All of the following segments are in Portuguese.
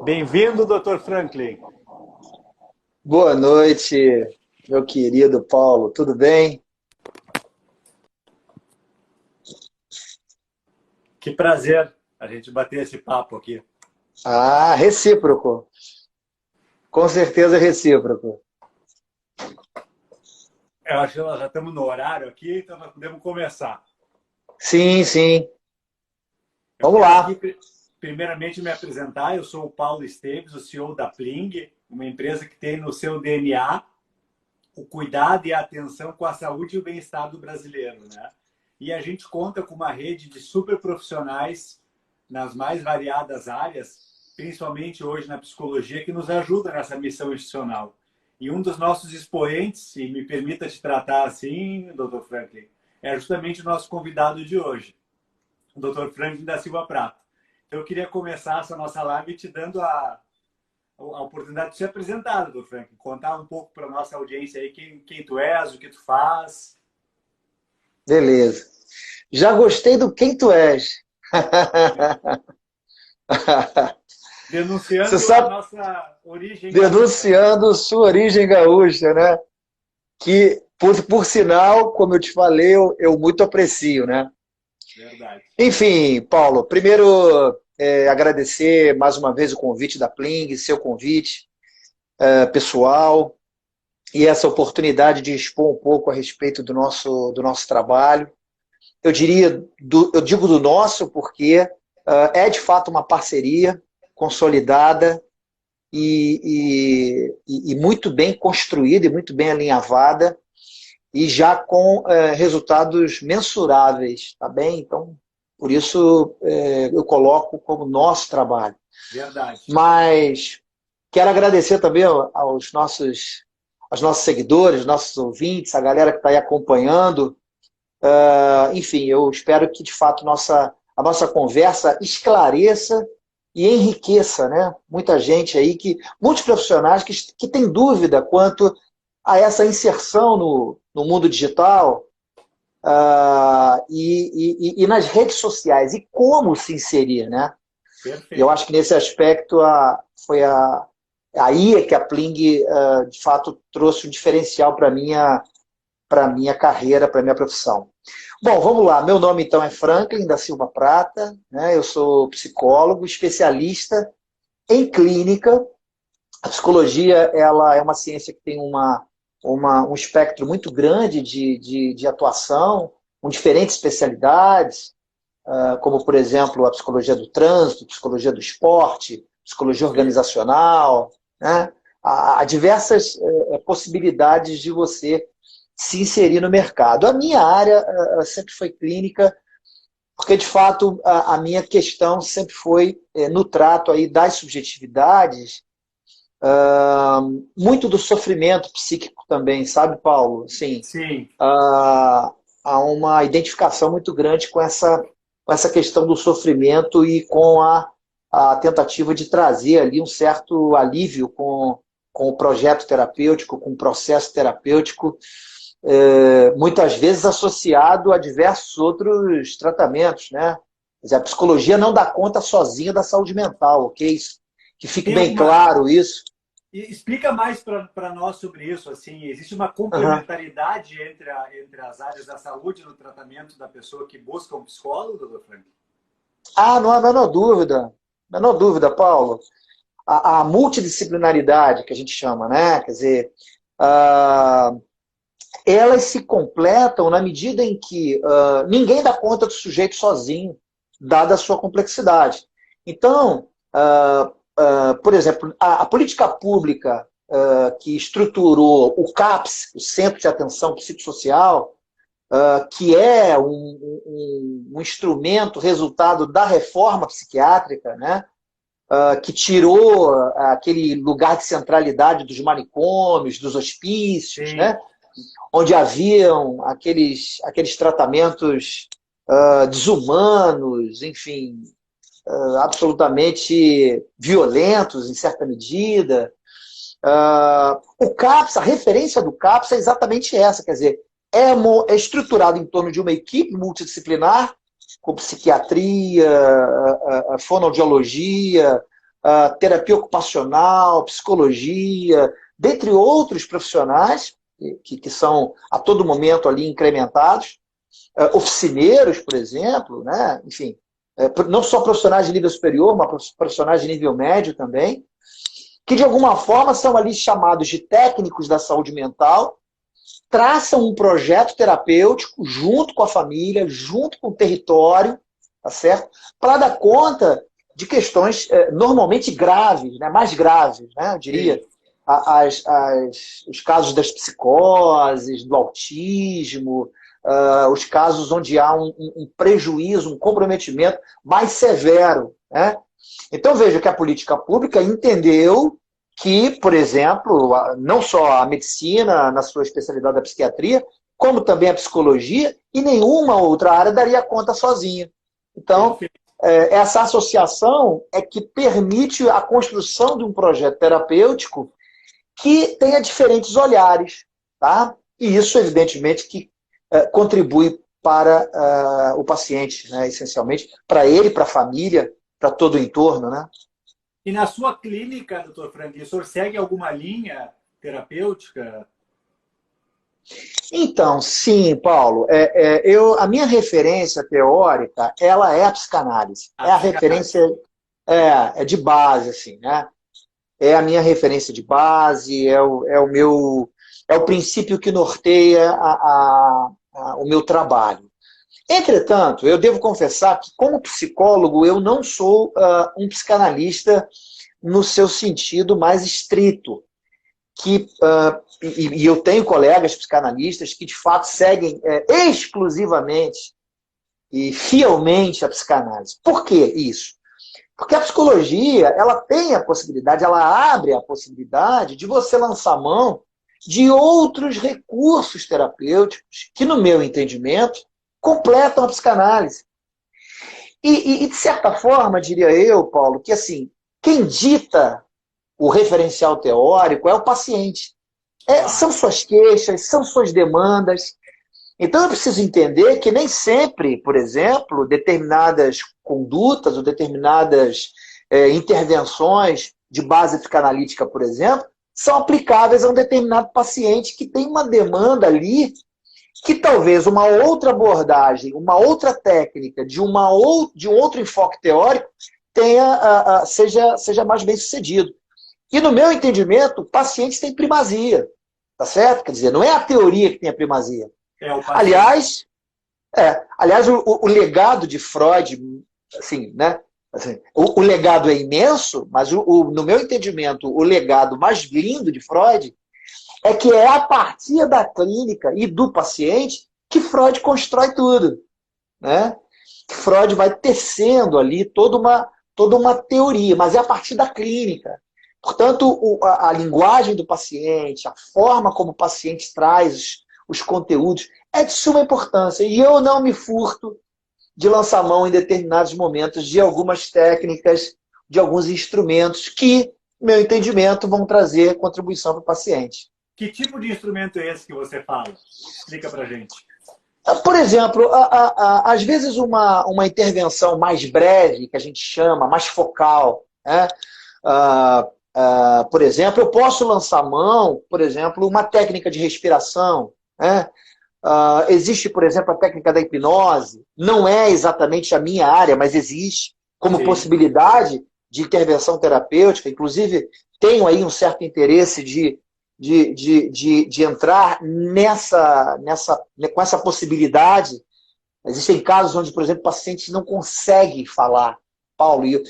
Bem-vindo, Dr. Franklin. Boa noite, meu querido Paulo. Tudo bem? Que prazer a gente bater esse papo aqui. Ah, recíproco. Com certeza recíproco. Eu acho que nós já estamos no horário aqui, então nós podemos começar. Sim, sim. Eu Vamos quero aqui, lá. primeiramente, me apresentar. Eu sou o Paulo Esteves, o CEO da Pling, uma empresa que tem no seu DNA o cuidado e a atenção com a saúde e o bem-estar do brasileiro, né? E a gente conta com uma rede de super profissionais nas mais variadas áreas, principalmente hoje na psicologia, que nos ajuda nessa missão institucional. E um dos nossos expoentes, se me permita te tratar assim, Dr. Franklin, é justamente o nosso convidado de hoje, o Dr. Franklin da Silva Prata. Então, eu queria começar essa nossa live te dando a oportunidade de se apresentar, Dr. Franklin, contar um pouco para a nossa audiência aí quem tu és, o que tu faz. Beleza. Já gostei do quem tu és. Você Denunciando a sabe, nossa origem gaúcha, né? denunciando sua origem gaúcha, né? Que, por sinal, como eu te falei, eu muito aprecio, né? Verdade. Enfim, Paulo, primeiro agradecer mais uma vez o convite da Pling, seu convite pessoal e essa oportunidade de expor um pouco a respeito do nosso trabalho. Eu digo do nosso porque é de fato uma parceria consolidada e muito bem construída e muito bem alinhavada e já com resultados mensuráveis, tá bem? Então, por isso eu coloco como nosso trabalho. Verdade. Mas quero agradecer também aos nossos seguidores, nossos ouvintes, a galera que está aí acompanhando. Enfim, eu espero que, de fato, a nossa conversa esclareça e enriqueça, né? Muita gente aí, muitos profissionais que têm dúvida quanto a essa inserção no mundo digital e nas redes sociais, e como se inserir, né? E eu Perfeito. acho que nesse aspecto foi aí é que a Pling, de fato, trouxe um diferencial para minha carreira, para minha profissão. Bom, vamos lá. Meu nome, então, é Franklin da Silva Prata, né? Eu sou psicólogo, especialista em clínica. A psicologia ela é uma ciência que tem um espectro muito grande de atuação, com diferentes especialidades, como, por exemplo, a psicologia do trânsito, psicologia do esporte, psicologia Perfeito. organizacional, né? Há diversas possibilidades de você se inserir no mercado. A minha área sempre foi clínica, porque, de fato, a minha questão sempre foi no trato aí das subjetividades, muito do sofrimento psíquico também, sabe, Paulo? Assim, Sim. há uma identificação muito grande com essa questão do sofrimento e com a tentativa de trazer ali um certo alívio com o projeto terapêutico, com o processo terapêutico, muitas vezes associado a diversos outros tratamentos, né? Quer dizer, a psicologia não dá conta sozinha da saúde mental, ok? Que fique Tem bem alguma. claro isso. Explica mais para nós sobre isso. Assim, existe uma Uhum. complementaridade entre as áreas da saúde no tratamento da pessoa que busca um psicólogo, doutor Frank? Não há a menor dúvida. Menor dúvida, Paulo. A multidisciplinaridade que a gente chama, né? Quer dizer, uh, elas se completam na medida em que ninguém dá conta do sujeito sozinho, dada a sua complexidade. Então, por exemplo, a política pública que estruturou o CAPS, o Centro de Atenção Psicossocial, que é um instrumento resultado da reforma psiquiátrica, né? Que tirou aquele lugar de centralidade dos manicômios, dos hospícios, Sim. né? Onde haviam aqueles tratamentos desumanos, enfim, absolutamente violentos em certa medida. O CAPS, a referência do CAPS é exatamente essa, quer dizer, é estruturado em torno de uma equipe multidisciplinar, com psiquiatria, fonoaudiologia, terapia ocupacional, psicologia, dentre outros profissionais que são a todo momento ali incrementados, oficineiros, por exemplo, né? Enfim, não só profissionais de nível superior, mas profissionais de nível médio também, que de alguma forma são ali chamados de técnicos da saúde mental, traçam um projeto terapêutico junto com a família, junto com o território, tá certo? Para dar conta de questões normalmente graves, né? Mais graves, né? Eu diria, os casos das psicoses, do autismo, os casos onde há um prejuízo, um comprometimento mais severo, né? Então veja que a política pública entendeu que, por exemplo, não só a medicina, na sua especialidade da psiquiatria, como também a psicologia, e nenhuma outra área daria conta sozinha. Então, essa associação é que permite a construção de um projeto terapêutico que tenha diferentes olhares, tá? E isso, evidentemente, que contribui para o paciente, né? Essencialmente, para ele, para a família, para todo o entorno, né? E na sua clínica, doutor Franklin, o senhor segue alguma linha terapêutica? Então, sim, Paulo. A minha referência teórica, ela é a psicanálise. A referência é de base, assim, né? É a minha referência de base, é o princípio que norteia o meu trabalho. Entretanto, eu devo confessar que, como psicólogo, eu não sou um psicanalista no seu sentido mais estrito. E eu tenho colegas psicanalistas que, de fato, seguem exclusivamente e fielmente a psicanálise. Por que isso? Porque a psicologia, ela tem a possibilidade, ela abre a possibilidade de você lançar mão de outros recursos terapêuticos que, no meu entendimento, completam a psicanálise. E de certa forma, diria eu, Paulo, que assim, quem dita o referencial teórico é o paciente. São suas queixas, são suas demandas. Então eu preciso entender que nem sempre, por exemplo, determinadas condutas ou determinadas intervenções de base psicanalítica, por exemplo, são aplicáveis a um determinado paciente que tem uma demanda ali que talvez uma outra abordagem, uma outra técnica, de um outro enfoque teórico seja mais bem sucedido. E no meu entendimento, o paciente tem primazia, tá certo? Quer dizer, não é a teoria que tem a primazia. Aliás, o legado de Freud, assim, né? Assim, o legado é imenso, mas no meu entendimento, o legado mais lindo de Freud é que é a partir da clínica e do paciente que Freud constrói tudo, né? Freud vai tecendo ali toda uma teoria, mas é a partir da clínica. Portanto, a linguagem do paciente, a forma como o paciente traz os conteúdos é de suma importância. E eu não me furto de lançar mão em determinados momentos de algumas técnicas, de alguns instrumentos que, no meu entendimento, vão trazer contribuição para o paciente. Que tipo de instrumento é esse que você fala? Explica pra gente. Por exemplo, às vezes uma intervenção mais breve, que a gente chama, mais focal, né? Por exemplo, eu posso lançar mão, por exemplo, uma técnica de respiração, né? Existe, por exemplo, a técnica da hipnose, não é exatamente a minha área, mas existe como possibilidade de intervenção terapêutica. Inclusive, tenho aí um certo interesse de entrar com essa possibilidade. Existem casos onde, por exemplo, o paciente não consegue falar, Paulo, e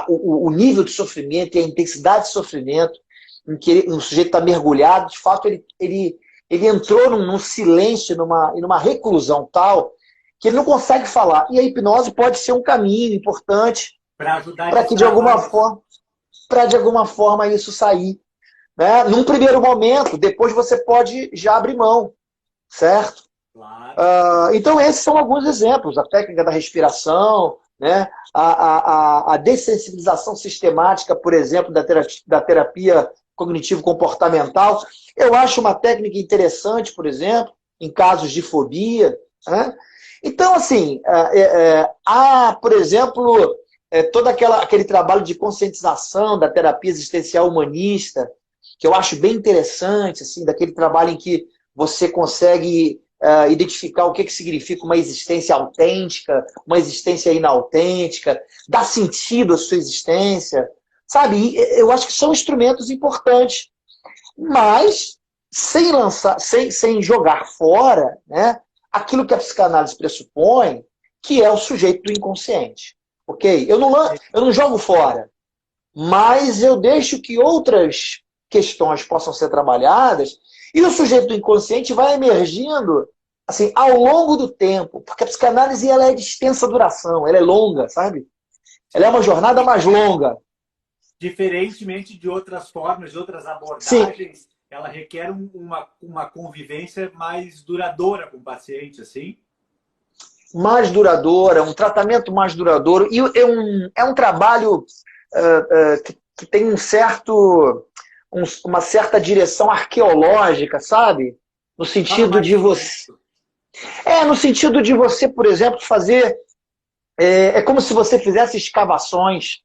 o nível de sofrimento e a intensidade de sofrimento em que o sujeito está mergulhado, de fato, ele entrou num silêncio, numa reclusão tal, que ele não consegue falar. E a hipnose pode ser um caminho importante para que, de alguma forma, isso sair. Né? Num primeiro momento, depois você pode já abrir mão, certo? Claro. Então, esses são alguns exemplos. A técnica da respiração, né? A dessensibilização sistemática, por exemplo, da terapia cognitivo-comportamental. Eu acho uma técnica interessante, por exemplo, em casos de fobia. Né? Então, assim, há, por exemplo, todo aquele trabalho de conscientização da terapia existencial humanista, que eu acho bem interessante, assim, daquele trabalho em que você consegue identificar o que significa uma existência autêntica, uma existência inautêntica, dar sentido à sua existência, sabe? E eu acho que são instrumentos importantes, mas sem jogar fora, né, aquilo que a psicanálise pressupõe, que é o sujeito do inconsciente. Ok? Eu não jogo fora, mas eu deixo que outras questões possam ser trabalhadas e o sujeito do inconsciente vai emergindo assim, ao longo do tempo, porque a psicanálise ela é de extensa duração, ela é longa, sabe? Ela é uma jornada mais longa. Diferentemente de outras formas, de outras abordagens, sim, ela requer uma convivência mais duradoura com o paciente, assim? Mais duradoura, um tratamento mais duradouro. E é um trabalho que tem uma certa direção arqueológica, sabe? No sentido de você... no sentido de você, por exemplo, fazer... É como se você fizesse escavações,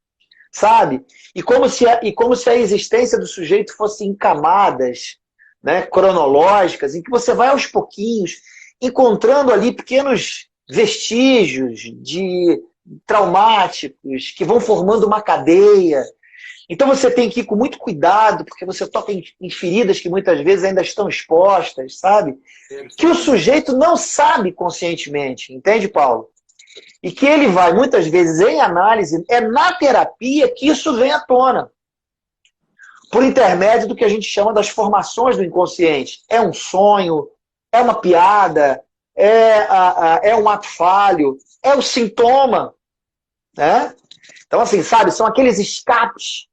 sabe? E como se a existência do sujeito fosse em camadas, né, cronológicas, em que você vai aos pouquinhos encontrando ali pequenos vestígios de traumáticos que vão formando uma cadeia. Então você tem que ir com muito cuidado, porque você toca em feridas que muitas vezes ainda estão expostas, sabe? Que o sujeito não sabe conscientemente, entende, Paulo? E que ele vai, muitas vezes, em análise, é na terapia que isso vem à tona. Por intermédio do que a gente chama das formações do inconsciente. É um sonho, é uma piada, é um ato falho, é um sintoma. Né? Então, assim, sabe, são aqueles escapes.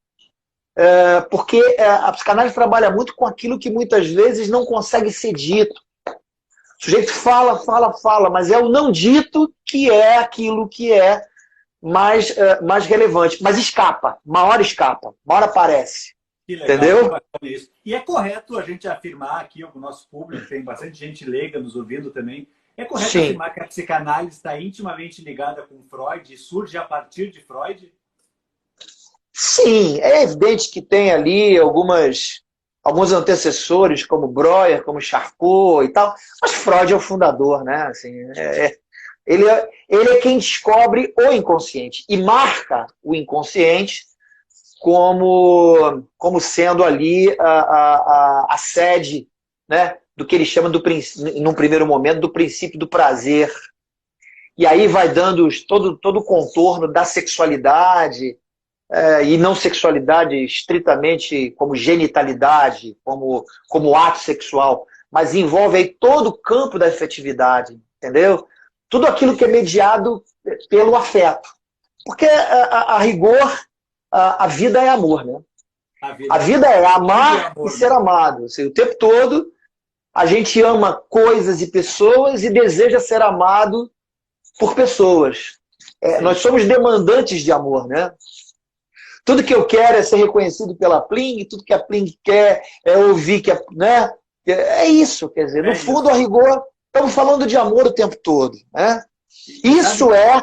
Porque a psicanálise trabalha muito com aquilo que muitas vezes não consegue ser dito. O sujeito fala, mas é o não dito que é aquilo que é mais relevante. Mas escapa, uma hora aparece. Que legal, entendeu? Isso. E é correto a gente afirmar aqui, o nosso público, tem bastante gente leiga nos ouvindo também, é correto Sim. afirmar que a psicanálise está intimamente ligada com Freud e surge a partir de Freud? Sim, é evidente que tem ali alguns antecessores, como Breuer, como Charcot e tal, mas Freud é o fundador, né? Assim, ele é quem descobre o inconsciente e marca o inconsciente como sendo ali a sede, né, do que ele chama, num primeiro momento, do princípio do prazer. E aí vai dando todo o contorno da sexualidade, e não sexualidade estritamente como genitalidade, como ato sexual, mas envolve aí todo o campo da afetividade, entendeu? Tudo aquilo que é mediado pelo afeto. Porque, a rigor, a vida é amor, né? A vida é amar e ser amado. Assim, o tempo todo a gente ama coisas e pessoas e deseja ser amado por pessoas. Nós somos demandantes de amor, né? Tudo que eu quero é ser reconhecido pela Pling, tudo que a Pling quer é ouvir que né? É isso, quer dizer, no fundo, a rigor, estamos falando de amor o tempo todo, né? Isso é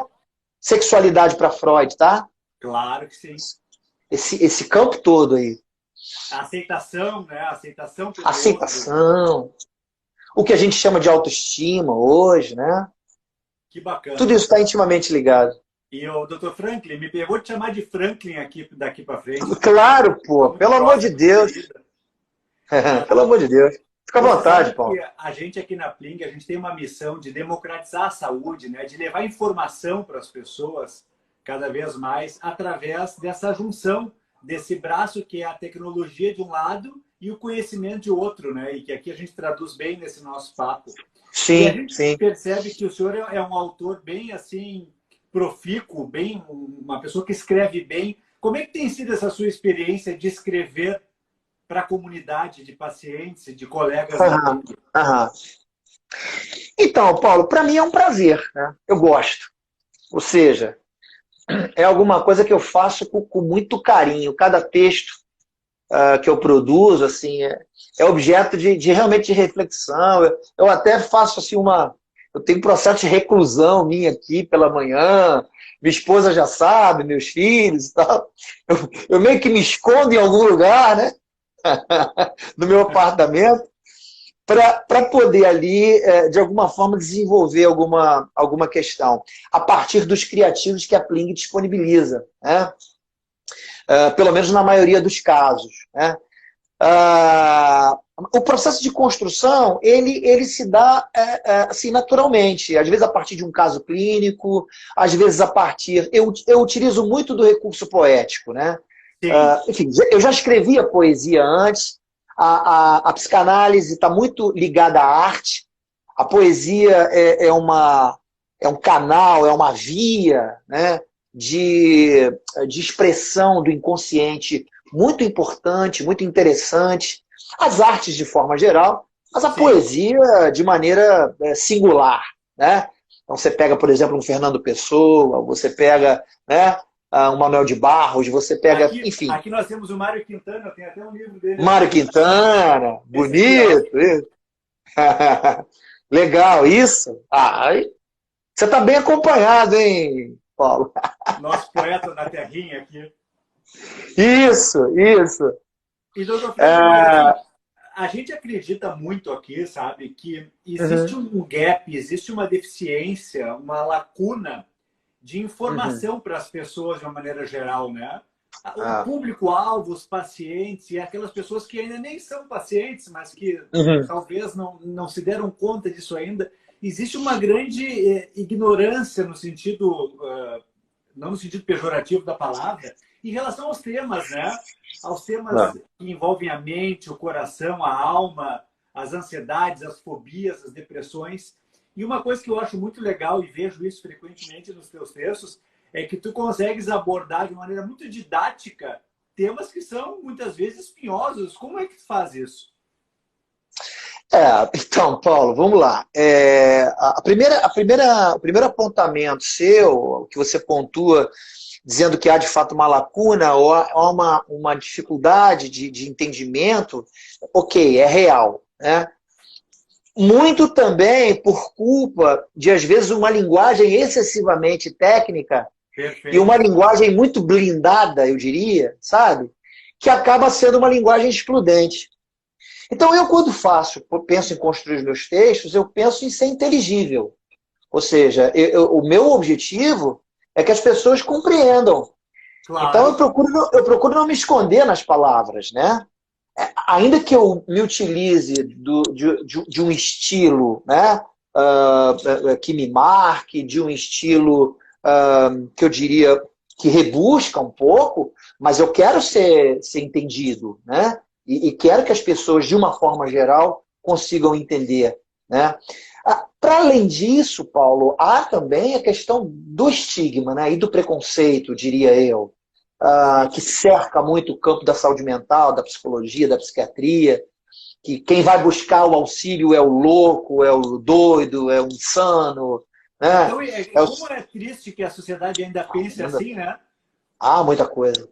sexualidade para Freud, tá? Claro que sim. Esse campo todo aí. A aceitação, né? A aceitação. Aceitação. O que a gente chama de autoestima hoje, né? Que bacana. Tudo isso está intimamente ligado. E o Dr. Franklin, me pegou de chamar de Franklin aqui, daqui para frente. Claro, pô. Pelo amor de Deus. Pelo amor de Deus. Fica à vontade, Paulo. A gente aqui na Pling, a gente tem uma missão de democratizar a saúde, né? De levar informação para as pessoas cada vez mais através dessa junção, desse braço que é a tecnologia de um lado e o conhecimento de outro, né? E que aqui a gente traduz bem nesse nosso papo. Sim, e a gente sim. percebe que o senhor é um autor bem assim profícuo, bem uma pessoa que escreve bem. Como é que tem sido essa sua experiência de escrever para a comunidade de pacientes, de colegas? Então, Paulo, para mim é um prazer, né? Eu gosto. Ou seja, é alguma coisa que eu faço com muito carinho. Cada texto que eu produzo assim, é objeto de realmente de reflexão. Eu até faço assim Eu tenho processo de reclusão minha aqui pela manhã, minha esposa já sabe, meus filhos e tal. Eu meio que me escondo em algum lugar, né? No meu apartamento, para poder ali, de alguma forma, desenvolver alguma questão, a partir dos criativos que a Pling disponibiliza, né? Pelo menos na maioria dos casos, né? O processo de construção, ele se dá assim, naturalmente, às vezes a partir de um caso clínico, às vezes a partir... Eu utilizo muito do recurso poético, né? Enfim, eu já escrevia poesia antes, a psicanálise está muito ligada à arte, a poesia é um canal, é uma via, né, de expressão do inconsciente muito importante, muito interessante, as artes de forma geral, mas a poesia de maneira singular, né? Então você pega, por exemplo, um Fernando Pessoa, você pega, né, um Manuel de Barros, você pega, enfim. Aqui nós temos o Mário Quintana, tem até um livro dele. Mário Quintana, bonito. Isso. Legal, isso. Você está bem acompanhado, hein, Paulo? Nosso poeta da terrinha aqui. Isso. E, doutor Fernando, a gente acredita muito aqui, sabe, que existe um gap, existe uma deficiência, uma lacuna de informação para as pessoas de uma maneira geral, né? O público-alvo, os pacientes e aquelas pessoas que ainda nem são pacientes, mas que talvez não se deram conta disso ainda. Existe uma grande ignorância no sentido, não no sentido pejorativo da palavra, em relação aos temas, né? Aos temas que envolvem a mente, o coração, a alma, as ansiedades, as fobias, as depressões. E uma coisa que eu acho muito legal, e vejo isso frequentemente nos teus textos, é que tu consegues abordar de maneira muito didática temas que são, muitas vezes, espinhosos. Como é que tu faz isso? Então, Paulo, vamos lá. O primeiro apontamento seu, que você pontua, dizendo que há, de fato, uma lacuna ou há uma dificuldade de entendimento, ok, é real, né? Muito também por culpa de, às vezes, uma linguagem excessivamente técnica. Perfeito. E uma linguagem muito blindada, eu diria, sabe? Que acaba sendo uma linguagem excludente. Então, eu, quando penso em construir os meus textos, eu penso em ser inteligível. Ou seja, o meu objetivo é que as pessoas compreendam. Claro. Então, eu procuro não me esconder nas palavras, né? Ainda que eu me utilize de um estilo, né, que me marque, de um estilo que eu diria que rebusca um pouco, mas eu quero ser entendido, né? E quero que as pessoas, de uma forma geral, consigam entender, né? Para além disso, Paulo, há também a questão do estigma, né, e do preconceito, diria eu. Que cerca muito o campo da saúde mental, da psicologia, da psiquiatria, que quem vai buscar o auxílio é o louco, é o doido, é o insano. Né? Então, como é triste que a sociedade ainda pense assim, né? Muita coisa.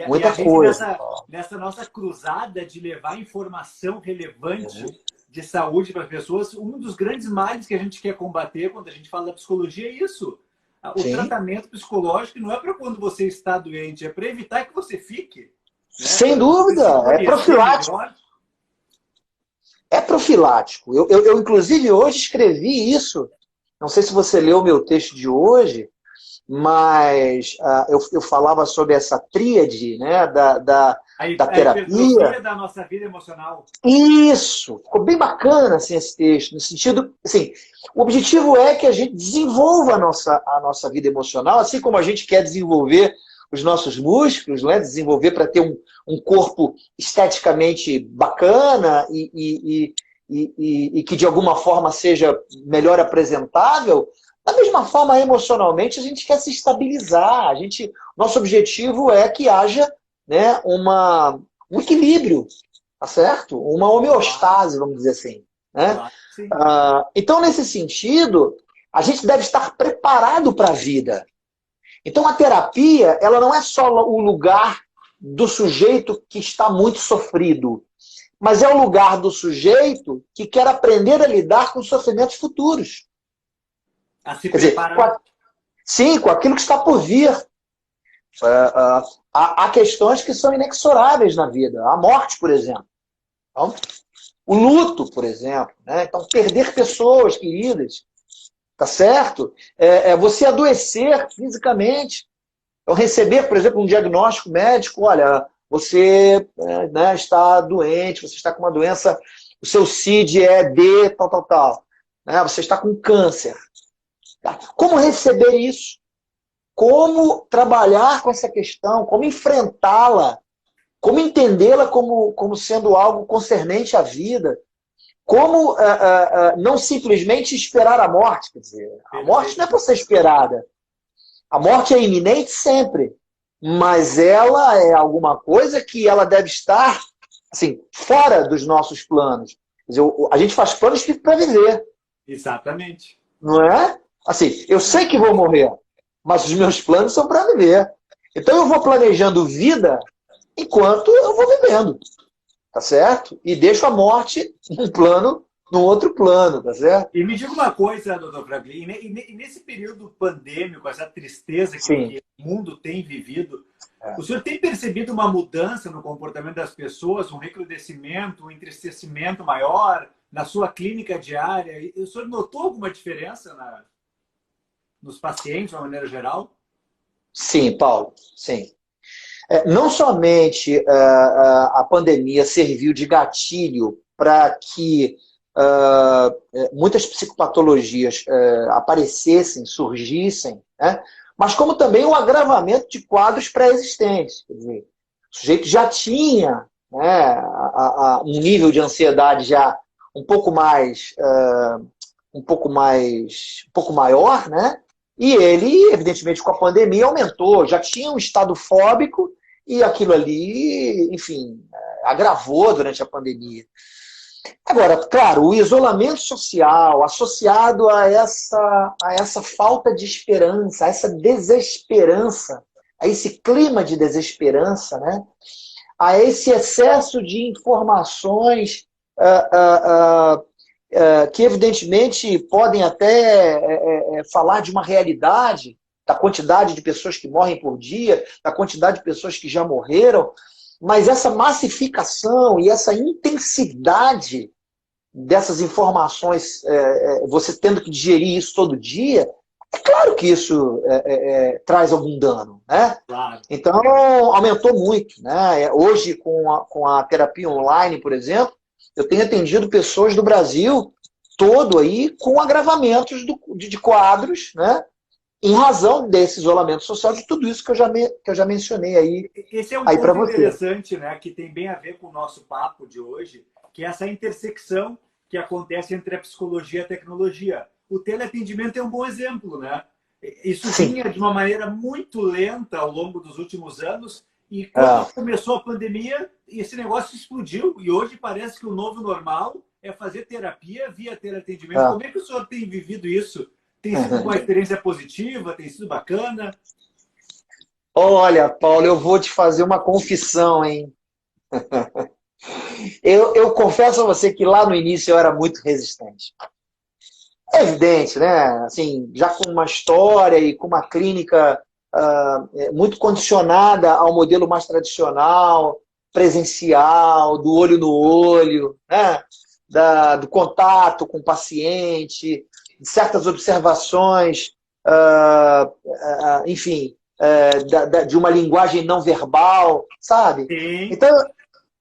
Muita coisa. Nessa nossa cruzada de levar informação relevante de saúde para as pessoas, um dos grandes males que a gente quer combater quando a gente fala da psicologia é isso. O tratamento psicológico não é para quando você está doente, é para evitar que você fique. Né? Sem dúvida, é profilático. É profilático. Eu, inclusive, hoje escrevi isso. Não sei se você leu o meu texto de hoje, mas eu falava sobre essa tríade, né, da terapia. Da nossa vida emocional. Isso! Ficou bem bacana assim, esse texto. No sentido, assim, o objetivo é que a gente desenvolva a nossa vida emocional, assim como a gente quer desenvolver os nossos músculos, né? Desenvolver para ter um corpo esteticamente bacana e que de alguma forma seja melhor apresentável. Da mesma forma, emocionalmente, a gente quer se estabilizar. Nosso objetivo é que haja, né, um equilíbrio, tá certo? Uma homeostase, vamos dizer assim. Né? Então, nesse sentido, a gente deve estar preparado para a vida. Então, a terapia, ela não é só o lugar do sujeito que está muito sofrido, mas é o lugar do sujeito que quer aprender a lidar com os sofrimentos futuros. A se Quer dizer, preparar. sim, com aquilo que está por vir. Há questões que são inexoráveis na vida. A morte, por exemplo. Então, o luto, por exemplo. Né? Então, perder pessoas queridas. Tá certo? Você adoecer fisicamente. Então, receber, por exemplo, um diagnóstico médico. Olha, você né, está doente, você está com uma doença, o seu CID é D, tal, tal, tal. Né? Você está com câncer. Como receber isso? Como trabalhar com essa questão? Como enfrentá-la? Como entendê-la como sendo algo concernente à vida? Como não simplesmente esperar a morte? Quer dizer, a morte não é para ser esperada. A morte é iminente sempre. Mas ela é alguma coisa que ela deve estar assim, fora dos nossos planos. Quer dizer, a gente faz planos para viver. Exatamente. Não é? Assim, eu sei que vou morrer, mas os meus planos são para viver. Então eu vou planejando vida enquanto eu vou vivendo, tá certo? E deixo a morte num outro plano, tá certo? E me diga uma coisa, doutor Franklin, e nesse período pandêmico, essa tristeza que o mundo tem vivido, o senhor tem percebido uma mudança no comportamento das pessoas, um recrudescimento, um entristecimento maior na sua clínica diária? O senhor notou alguma diferença nos pacientes, de uma maneira geral? Sim, Paulo, sim. Não somente a pandemia serviu de gatilho para que muitas psicopatologias aparecessem, surgissem, né? Mas como também o agravamento de quadros pré-existentes. Quer dizer, o sujeito já tinha, né, um nível de ansiedade já um pouco maior, né? E ele, evidentemente, com a pandemia aumentou, já tinha um estado fóbico e aquilo ali, enfim, agravou durante a pandemia. Agora, claro, o isolamento social associado a essa falta de esperança, a essa desesperança, a esse clima de desesperança, né? A esse excesso de informações que evidentemente podem até falar de uma realidade, da quantidade de pessoas que morrem por dia, da quantidade de pessoas que já morreram, mas essa massificação e essa intensidade dessas informações, você tendo que digerir isso todo dia, é claro que isso traz algum dano, né? Claro. Então, aumentou muito, né? Hoje, com a terapia online, por exemplo, eu tenho atendido pessoas do Brasil todo aí com agravamentos de quadros, né? Em razão desse isolamento social, de tudo isso que eu já mencionei aí. Esse é um aí ponto você. interessante, né? Que tem bem a ver com o nosso papo de hoje, que é essa intersecção que acontece entre a psicologia e a tecnologia. O teleatendimento é um bom exemplo, né? Isso vinha de uma maneira muito lenta ao longo dos últimos anos, e quando começou a pandemia, esse negócio explodiu, e hoje parece que o novo normal é fazer terapia via teleatendimento. Como é que o senhor tem vivido isso? Tem sido uma experiência positiva? Tem sido bacana? Olha, Paulo, eu vou te fazer uma confissão, hein? Eu confesso a você que lá no início eu era muito resistente. É evidente, né? Assim, já com uma história e com uma clínica muito condicionada ao modelo mais tradicional, presencial, do olho no olho, né? Do contato com o paciente, de certas observações, enfim, de uma linguagem não verbal, sabe? Sim. Então,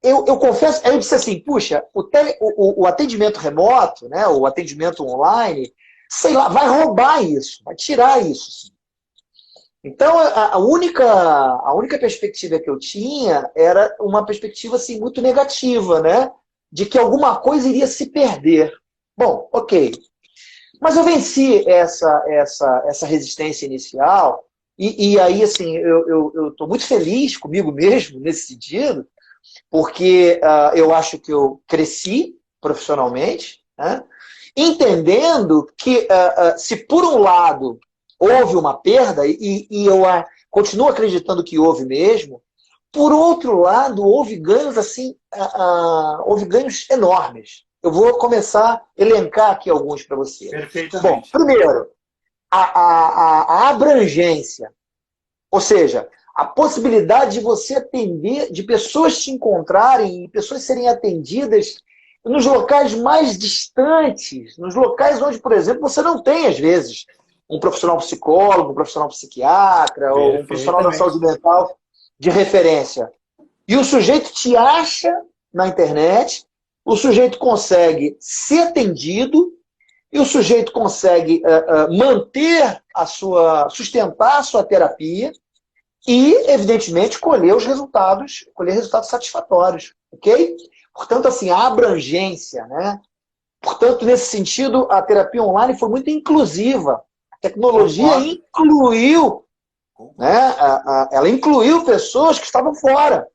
eu confesso, eu disse assim, puxa, o atendimento remoto, né, o atendimento online, sei lá, vai roubar isso, vai tirar isso. Assim. Então, a única perspectiva que eu tinha era uma perspectiva assim, muito negativa, né? De que alguma coisa iria se perder. Bom, ok. Mas eu venci essa resistência inicial e aí, assim, eu estou muito feliz comigo mesmo nesse sentido, porque eu acho que eu cresci profissionalmente, né? Entendendo que se por um lado houve uma perda, e eu continuo acreditando que houve mesmo, Por outro lado, houve ganhos assim, houve ganhos enormes. Eu vou começar a elencar aqui alguns para você. Bom, Perfeitamente. primeiro, a abrangência, ou seja, a possibilidade de você atender, de pessoas te encontrarem, pessoas serem atendidas nos locais mais distantes, nos locais onde, por exemplo, você não tem, às vezes, um profissional psicólogo, um profissional psiquiatra, ou um profissional da saúde mental de referência. E o sujeito te acha na internet, o sujeito consegue ser atendido, e o sujeito consegue manter sustentar a sua terapia e, evidentemente, colher resultados satisfatórios, ok? Portanto, assim, a abrangência, né? Portanto, nesse sentido, a terapia online foi muito inclusiva. A tecnologia incluiu, né? Ela incluiu pessoas que estavam fora.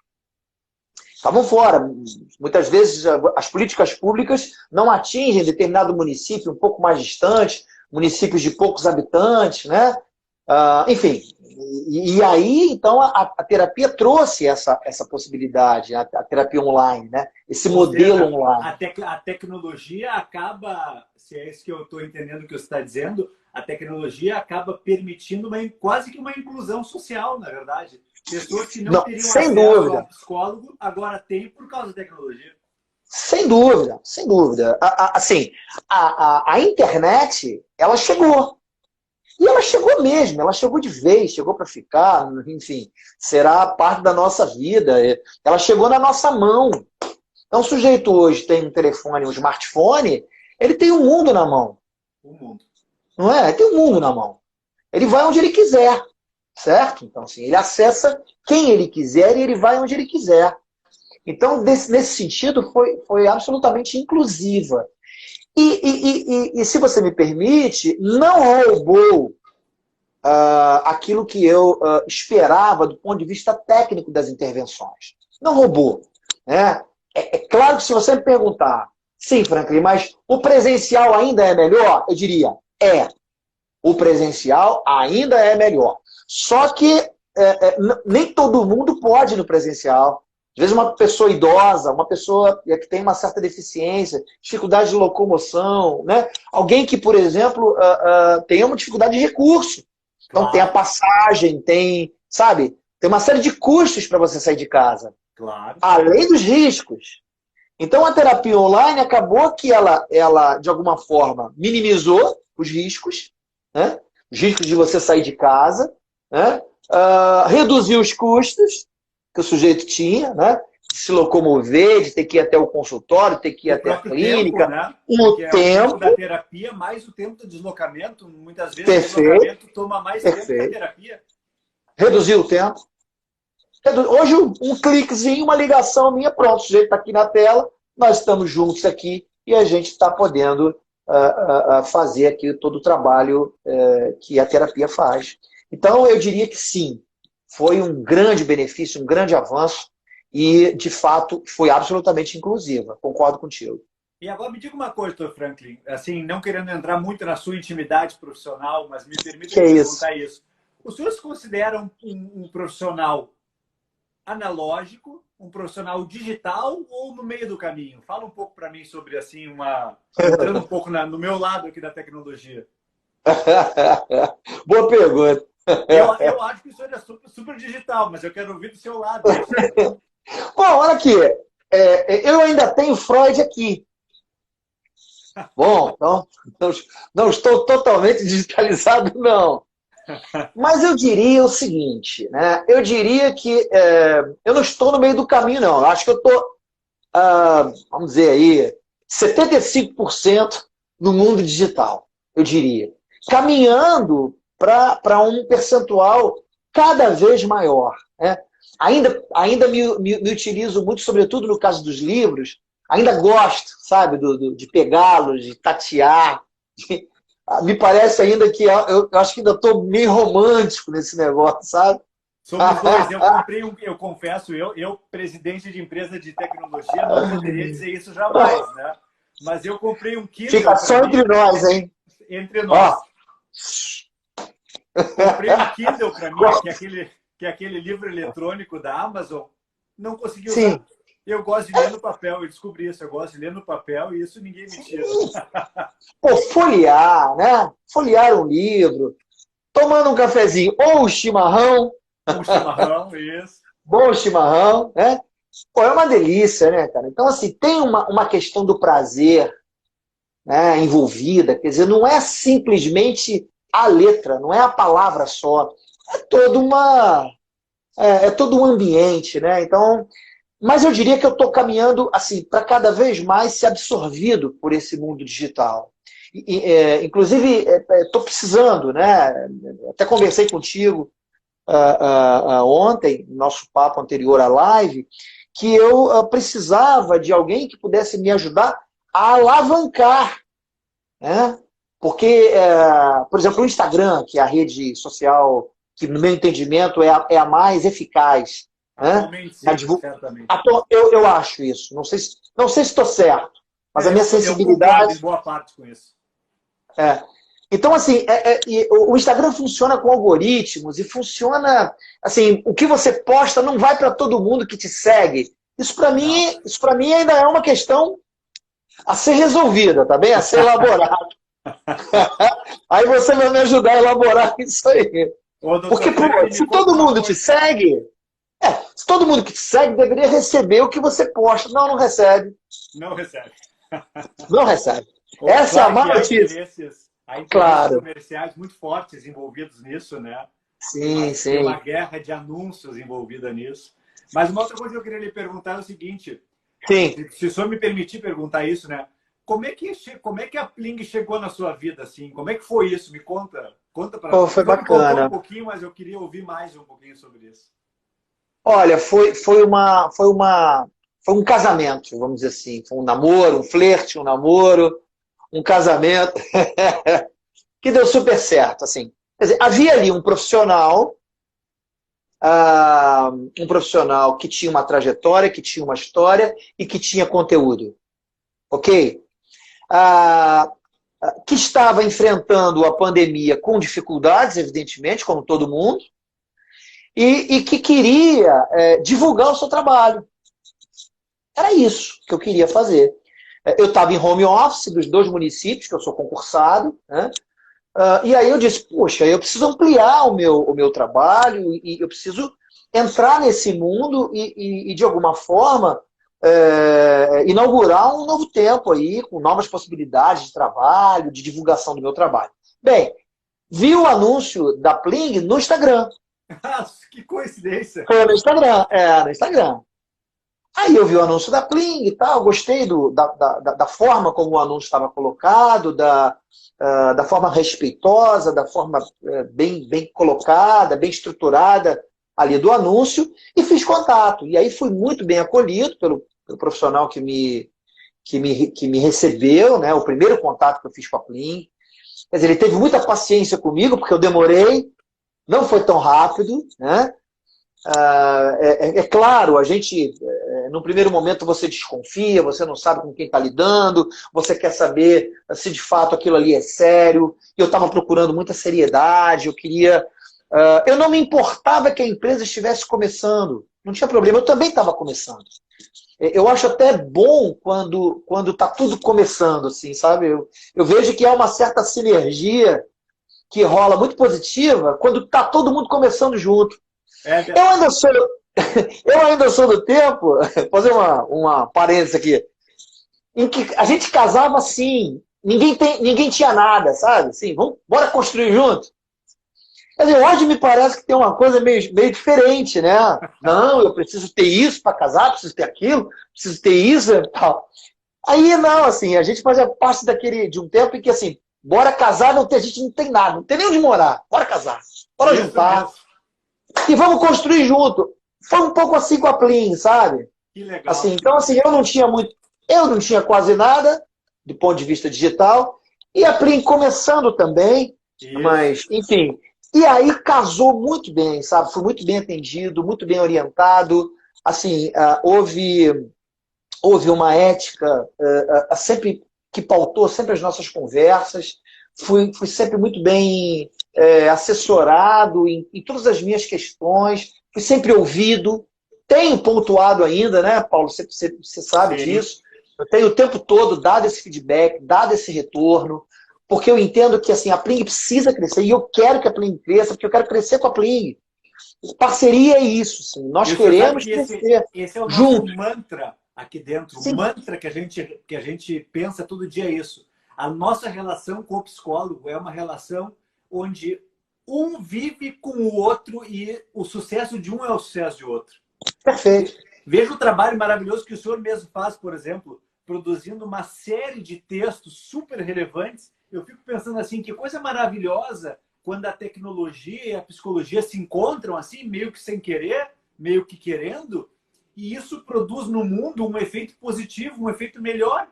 Muitas vezes as políticas públicas não atingem determinado município um pouco mais distante, municípios de poucos habitantes, né? Enfim, e aí, então, a terapia trouxe essa possibilidade, a terapia online, né? Esse modelo online. A tecnologia acaba, se é isso que eu estou entendendo que você está dizendo, a tecnologia acaba permitindo quase que uma inclusão social, na verdade. Pessoas que não teriam acesso a um psicólogo, agora têm por causa da tecnologia. Sem dúvida, sem dúvida. Assim, a internet, ela chegou. E ela chegou mesmo, ela chegou de vez, chegou para ficar, enfim, será parte da nossa vida. Ela chegou na nossa mão. Então, o sujeito hoje tem um telefone, um smartphone, ele tem o mundo na mão. O mundo. Não é? Ele tem o mundo na mão. Ele vai onde ele quiser, certo? Então, assim, ele acessa quem ele quiser e ele vai onde ele quiser. Então, nesse sentido, foi absolutamente inclusiva. E se você me permite, não roubou aquilo que eu esperava do ponto de vista técnico das intervenções. Não roubou. Né? É claro que se você me perguntar, sim, Franklin, mas o presencial ainda é melhor? Eu diria, o presencial ainda é melhor. Só que nem todo mundo pode ir no presencial. Às vezes uma pessoa idosa, uma pessoa que tem uma certa deficiência, dificuldade de locomoção, né? Alguém que, por exemplo, tem uma dificuldade de recurso. Então claro. Tem a passagem, tem uma série de custos para você sair de casa. Claro. Além dos riscos. Então a terapia online acabou que ela de alguma forma, minimizou os riscos, né? Os riscos de você sair de casa, né? Reduziu os custos que o sujeito tinha, né? De se locomover, de ter que ir até o consultório, ter que ir até a clínica. Tempo, né? O tempo da terapia, mais o tempo do deslocamento. Muitas vezes Perfeito. O deslocamento toma mais tempo que a terapia. Reduziu o tempo. Hoje, um cliquezinho, uma ligação minha, pronto, o sujeito está aqui na tela, nós estamos juntos aqui e a gente está podendo fazer aqui todo o trabalho que a terapia faz. Então, eu diria que sim, foi um grande benefício, um grande avanço e, de fato, foi absolutamente inclusiva. Concordo contigo. E agora me diga uma coisa, Dr. Franklin, assim, não querendo entrar muito na sua intimidade profissional, mas me permita perguntar isso. O senhor se considera um profissional analógico, um profissional digital ou no meio do caminho? Fala um pouco para mim sobre, assim, entrando um pouco no meu lado aqui da tecnologia. Boa pergunta. Eu acho que isso é super digital, mas eu quero ouvir do seu lado. Bom, olha aqui. Eu ainda tenho Freud aqui. Bom, então, não estou totalmente digitalizado, não. Mas eu diria o seguinte, né? Eu diria que eu não estou no meio do caminho, não. Eu acho que eu estou, vamos dizer aí, 75% no mundo digital, eu diria. Caminhando para um percentual cada vez maior. Né? Ainda me utilizo muito, sobretudo no caso dos livros, ainda gosto, sabe, de pegá-los, de tatear. Me parece ainda que eu acho que ainda estou meio romântico nesse negócio, sabe? Somos dois. Eu confesso, eu, presidente de empresa de tecnologia, não poderia dizer isso jamais, né? Mas eu comprei um Kindle. Fica só entre nós, hein? Entre nós. Comprei um Kindle para mim, que é que é aquele livro eletrônico da Amazon, não consegui usar. Sim. Eu gosto de ler no papel, eu descobri isso, eu gosto de ler no papel e isso ninguém me tira. Pô, folhear, né? Folhear um livro, tomando um cafezinho ou um chimarrão, Um chimarrão, isso. bom chimarrão, né? Pô, é uma delícia, né, cara? Então, assim, tem uma questão do prazer, né, envolvida, quer dizer, não é simplesmente a letra, não é a palavra só, é toda uma, é todo um ambiente, né? Então, mas eu diria que eu estou caminhando assim para cada vez mais ser absorvido por esse mundo digital. Inclusive, estou precisando, né? Até conversei contigo ontem, no nosso papo anterior à live, que eu precisava de alguém que pudesse me ajudar a alavancar, né? Porque, por exemplo, o Instagram, que é a rede social que, no meu entendimento, é a mais eficaz, né? Atualmente, sim, certamente. Eu acho isso. Não sei se estou certo, mas a minha Eu concordo em sensibilidade... boa parte com isso. É. Então, assim, o Instagram funciona com algoritmos e funciona... Assim, o que você posta não vai para todo mundo que te segue. Não. Isso para mim ainda é uma questão a ser resolvida, tá bem? A ser elaborada. Aí você vai me ajudar a elaborar isso aí. Ô, Porque, doutor pô, Fred, me se conta todo uma mundo te coisa. segue, se todo mundo que te segue deveria receber o que você posta. Não, não recebe. Não recebe. Não recebe. Essa é a Claro má que notícia. há interesses Claro. comerciais muito fortes envolvidos nisso, né? Sim, Tem uma sim. guerra de anúncios envolvida nisso. Mas uma outra coisa que eu queria lhe perguntar é o seguinte: Sim. se o senhor me permitir perguntar isso, né? Como é que a Pling chegou na sua vida, assim? Como é que foi isso? Me conta. Conta para Oh, mim. foi O senhor me contou um bacana. pouquinho, mas eu queria ouvir mais um pouquinho sobre isso. Olha, foi um casamento, vamos dizer assim. Foi um namoro, um flerte, um namoro, um casamento que deu super certo, assim. Quer dizer, havia ali um profissional que tinha uma trajetória, que tinha uma história e que tinha conteúdo, ok? Ah, que estava enfrentando a pandemia com dificuldades, evidentemente, como todo mundo, e que queria divulgar o seu trabalho. Era isso que eu queria fazer. Eu estava em home office dos 2 municípios, que eu sou concursado, né? E aí eu disse, poxa, eu preciso ampliar o meu trabalho e eu preciso entrar nesse mundo e de alguma forma, inaugurar um novo tempo aí, com novas possibilidades de trabalho, de divulgação do meu trabalho. Bem, vi o anúncio da Pling no Instagram. Que coincidência! Foi no Instagram, no Instagram. Aí eu vi o anúncio da Pling e tal, gostei da forma como o anúncio estava colocado, da forma respeitosa, da forma bem colocada, bem estruturada ali do anúncio, e fiz contato. E aí fui muito bem acolhido pelo profissional que me recebeu, né, o primeiro contato que eu fiz com a Pling. Quer dizer, ele teve muita paciência comigo, porque eu demorei, não foi tão rápido, né? É claro, a gente, no primeiro momento você desconfia, você não sabe com quem está lidando, você quer saber se de fato aquilo ali é sério. Eu estava procurando muita seriedade, eu não me importava que a empresa estivesse começando, não tinha problema, eu também estava começando. Eu acho até bom quando está tudo começando, assim, sabe? Eu vejo que há uma certa sinergia que rola muito positiva quando está todo mundo começando junto. É Eu verdade. ainda sou, eu ainda sou do tempo, vou fazer uma parênteses aqui, em que a gente casava assim, ninguém tinha nada, sabe? Assim, bora construir junto. Quer dizer, hoje me parece que tem uma coisa meio diferente, né? Não, eu preciso ter isso para casar, preciso ter aquilo, preciso ter isso e tal. Aí não, assim, a gente fazia parte de um tempo em que assim, bora casar, a gente não tem nada, não tem nem onde morar, bora casar, bora Isso juntar. mesmo. E vamos construir junto. Foi um pouco assim com a Plin, sabe? Que legal, Assim, que então, assim, legal. eu não tinha quase nada do ponto de vista digital, e a Plin começando também, Isso. mas, enfim. E aí casou muito bem, sabe? Fui muito bem atendido, muito bem orientado. Assim, houve uma ética sempre que pautou sempre as nossas conversas. Fui sempre muito bem assessorado em todas as minhas questões, fui sempre ouvido, tenho pontuado ainda, né, Paulo? Você sabe Sim. disso. Eu tenho o tempo todo dado esse feedback, dado esse retorno, porque eu entendo que assim, a Pling precisa crescer e eu quero que a Pling cresça, porque eu quero crescer com a Pling. Parceria é isso, sim. E Nós o senhor sabe queremos que crescer esse é o nosso juntos. mantra aqui dentro. O Sim, mantra que a gente pensa todo dia é isso. A nossa relação com o psicólogo é uma relação onde um vive com o outro e o sucesso de um é o sucesso de outro. perfeito. Veja o trabalho maravilhoso que o senhor mesmo faz, por exemplo, produzindo uma série de textos super relevantes. Eu fico pensando assim, que coisa maravilhosa quando a tecnologia e a psicologia se encontram assim, meio que sem querer, meio que querendo, e isso produz no mundo um efeito positivo, um efeito melhor,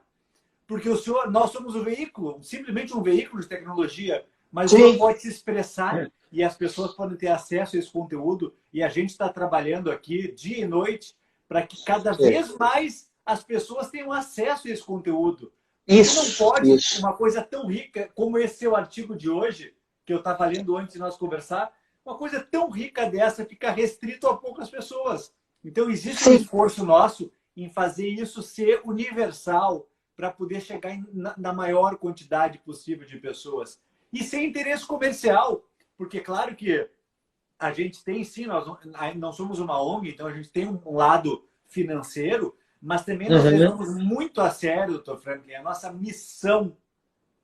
porque o senhor, nós somos um veículo, simplesmente um veículo de tecnologia, mas o senhor Sim, pode se expressar e as pessoas podem ter acesso a esse conteúdo, e a gente está trabalhando aqui dia e noite para que cada vez mais as pessoas tenham acesso a esse conteúdo. Porque não isso, pode isso. uma coisa tão rica como esse seu artigo de hoje, que eu estava lendo antes de nós conversar, uma coisa tão rica dessa fica restrito a poucas pessoas. Então, existe um Sim, esforço nosso em fazer isso ser universal para poder chegar na maior quantidade possível de pessoas. E sem interesse comercial, porque, claro que a gente tem, sim, nós não somos uma ONG, então a gente tem um lado financeiro, mas também nós uhum. levamos muito a sério, doutor Franklin, a nossa missão,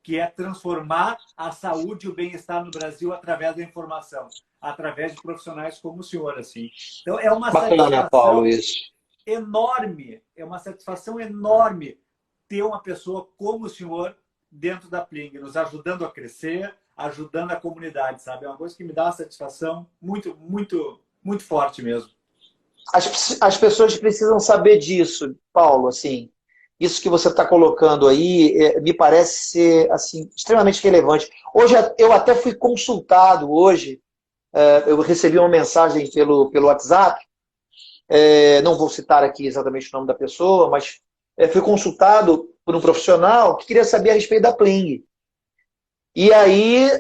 que é transformar a saúde e o bem-estar no Brasil através da informação, através de profissionais como o senhor, assim. Então, Bacana, Paulo, isso. é uma satisfação enorme ter uma pessoa como o senhor dentro da Pling, nos ajudando a crescer, ajudando a comunidade, sabe? É uma coisa que me dá uma satisfação muito, muito, muito forte mesmo. As pessoas precisam saber disso, Paulo, assim. Isso que você está colocando aí me parece ser assim, extremamente relevante. Hoje eu até fui consultado hoje, eu recebi uma mensagem pelo WhatsApp, não vou citar aqui exatamente o nome da pessoa, mas fui consultado por um profissional que queria saber a respeito da Pling. E aí,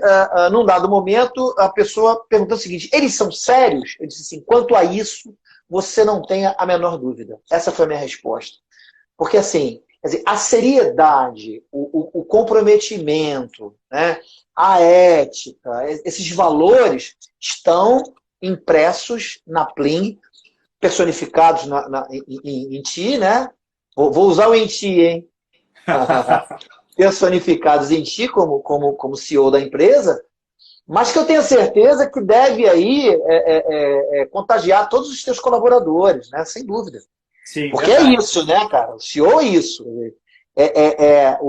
num dado momento, a pessoa perguntou o seguinte: eles são sérios? Eu disse assim: quanto a isso, você não tenha a menor dúvida. Essa foi a minha resposta. Porque, assim, quer dizer, a seriedade, o comprometimento, né, a ética, esses valores estão impressos na Pling, personificados em ti, né? Vou usar o em ti, hein? Personificados em ti como CEO da empresa, mas que eu tenho certeza que deve aí contagiar todos os teus colaboradores, né? Sem dúvida. Sim, Porque é verdade. isso, né, cara? O CEO é isso.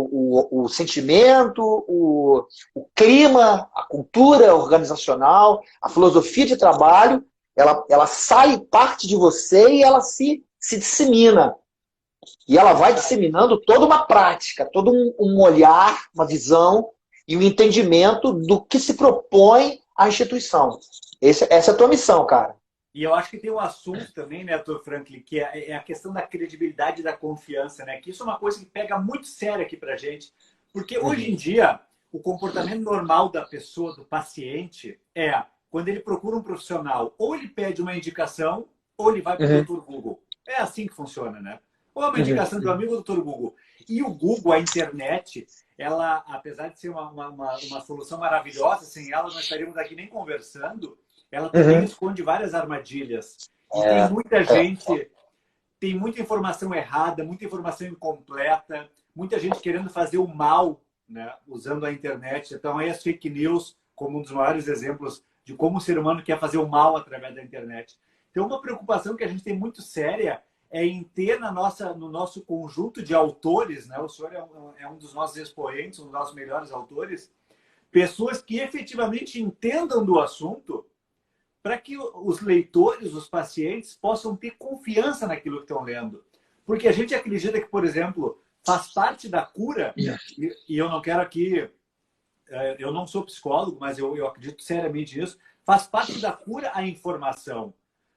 O sentimento, o clima, a cultura organizacional, a filosofia de trabalho, ela sai, parte de você e ela se dissemina. E ela vai Verdade. disseminando toda uma prática, todo um olhar, uma visão e um entendimento do que se propõe a instituição. Essa é a tua missão, cara. E eu acho que tem um assunto também, né, doutor Franklin, que é a questão da credibilidade e da confiança, né? Que isso é uma coisa que pega muito sério aqui pra gente. Porque hoje em Uhum. dia, o comportamento normal da pessoa, do paciente, é quando ele procura um profissional, ou ele pede uma indicação, ou ele vai para o Uhum. doutor Google. É assim que funciona, né? Ou é uma Uhum. indicação do amigo do doutor Google. E o Google, a internet, ela, apesar de ser uma solução maravilhosa, sem ela não estaríamos aqui nem conversando, ela também Uhum. esconde várias armadilhas. E tem É, muita é. gente, tem muita informação errada, muita informação incompleta, muita gente querendo fazer o mal, né, usando a internet. Então, aí as fake news, como um dos maiores exemplos de como o ser humano quer fazer o mal através da internet. Então, uma preocupação que a gente tem muito séria é em ter no nosso conjunto de autores, né, o senhor é um dos nossos expoentes, um dos nossos melhores autores, pessoas que efetivamente entendam do assunto para que os leitores, os pacientes, possam ter confiança naquilo que estão lendo. Porque a gente acredita que, por exemplo, faz parte da cura, e eu não quero aqui, eu não sou psicólogo, mas eu acredito seriamente nisso, faz parte da cura a informação.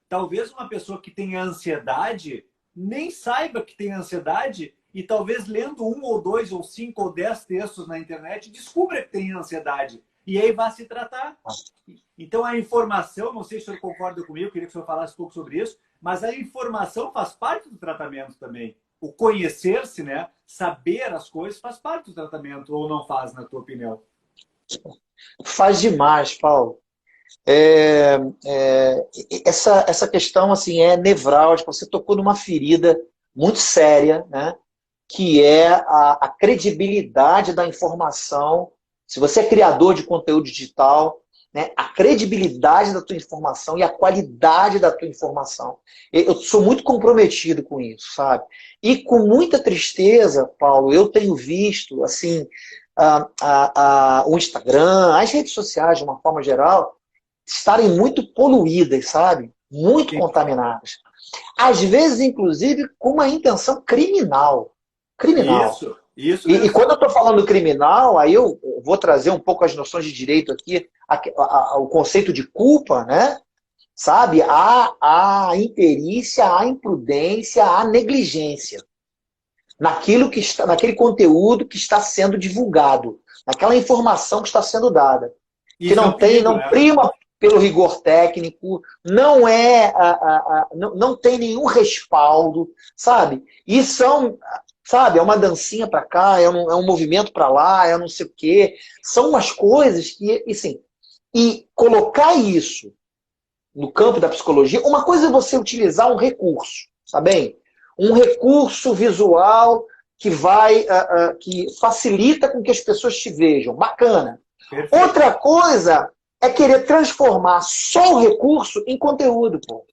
Talvez uma pessoa que tenha ansiedade nem saiba que tem ansiedade e talvez lendo um ou dois ou cinco ou 10 textos na internet descubra que tem ansiedade. e aí vai se tratar. Então, a informação, não sei se o senhor concorda comigo, queria que o senhor falasse um pouco sobre isso, mas a informação faz parte do tratamento também. O conhecer-se, né? Saber as coisas faz parte do tratamento, ou não faz, na tua opinião? Faz demais, Paulo. Essa questão assim, é nevrálgica. Você tocou numa ferida muito séria, né? Que é a credibilidade da informação. Se você é criador de conteúdo digital, né, a credibilidade da tua informação e a qualidade da tua informação. Eu sou muito comprometido com isso, sabe? E com muita tristeza, Paulo, eu tenho visto assim, o Instagram, as redes sociais, de uma forma geral, estarem muito poluídas, sabe? Muito contaminadas. Às vezes, inclusive, com uma intenção criminal. Criminal. Isso e quando eu estou falando criminal, aí eu vou trazer um pouco as noções de direito aqui, o conceito de culpa, né? Sabe? A imperícia, a imprudência, a negligência. Naquele conteúdo que está sendo divulgado, naquela informação que está sendo dada. Que não prima pelo rigor técnico, não tem nenhum respaldo, sabe? E sabe, é uma dancinha para cá, é um movimento para lá, é não sei o quê. São umas coisas que, assim, e colocar isso no campo da psicologia, uma coisa é você utilizar um recurso, tá bem? Um recurso visual que que facilita com que as pessoas te vejam. Bacana. Perfeito. Outra coisa é querer transformar só o recurso em conteúdo, pô.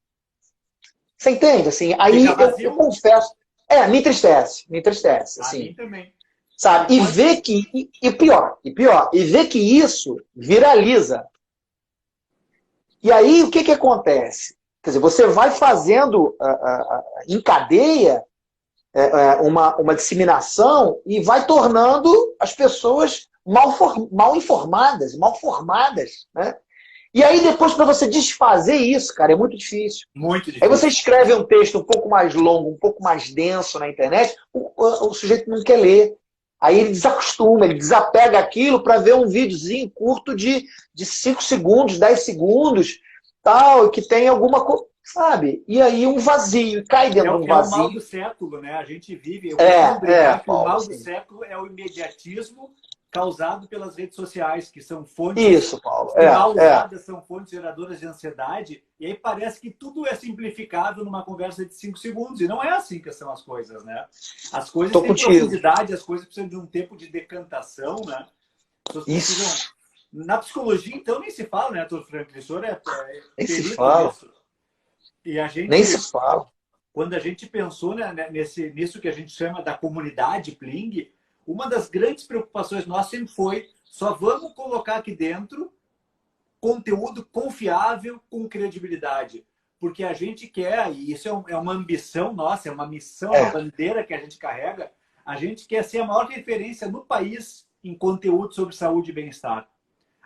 Você entende? Assim, aí eu confesso. Me entristece, assim. A mim também. Sabe? E ver que, e pior, e ver que isso viraliza. E aí, o que acontece? Quer dizer, você vai fazendo em cadeia uma disseminação e vai tornando as pessoas mal informadas, mal formadas, né? E aí depois, para você desfazer isso, cara, é muito difícil. Muito difícil. Aí você escreve um texto um pouco mais longo, um pouco mais denso na internet, o sujeito não quer ler. Aí ele desacostuma, ele desapega aquilo para ver um videozinho curto de 5 segundos, 10 segundos, tal, que tem alguma coisa, sabe? E aí um vazio, cai dentro de um vazio. É o mal do século, né? A gente vive... Eu costumo brincar que o mal do século é o imediatismo causado pelas redes sociais, que são fontes... Isso, Paulo. Mal usadas, são fontes geradoras de ansiedade, e aí parece que tudo é simplificado numa conversa de 5 segundos, e não é assim que são as coisas, né? As coisas têm profundidade, as coisas precisam de um tempo de decantação, né? Precisam... Na psicologia, então, nem se fala, né, Dr. Franklin? O senhor nem se fala. Nisso. E a gente... Nem se fala. Quando a gente pensou, né, nisso que a gente chama da comunidade Pling, uma das grandes preocupações nossas sempre foi: só vamos colocar aqui dentro conteúdo confiável com credibilidade. Porque a gente quer, e isso é uma ambição nossa, é uma missão, uma bandeira que a gente carrega, a gente quer ser a maior referência no país em conteúdo sobre saúde e bem-estar.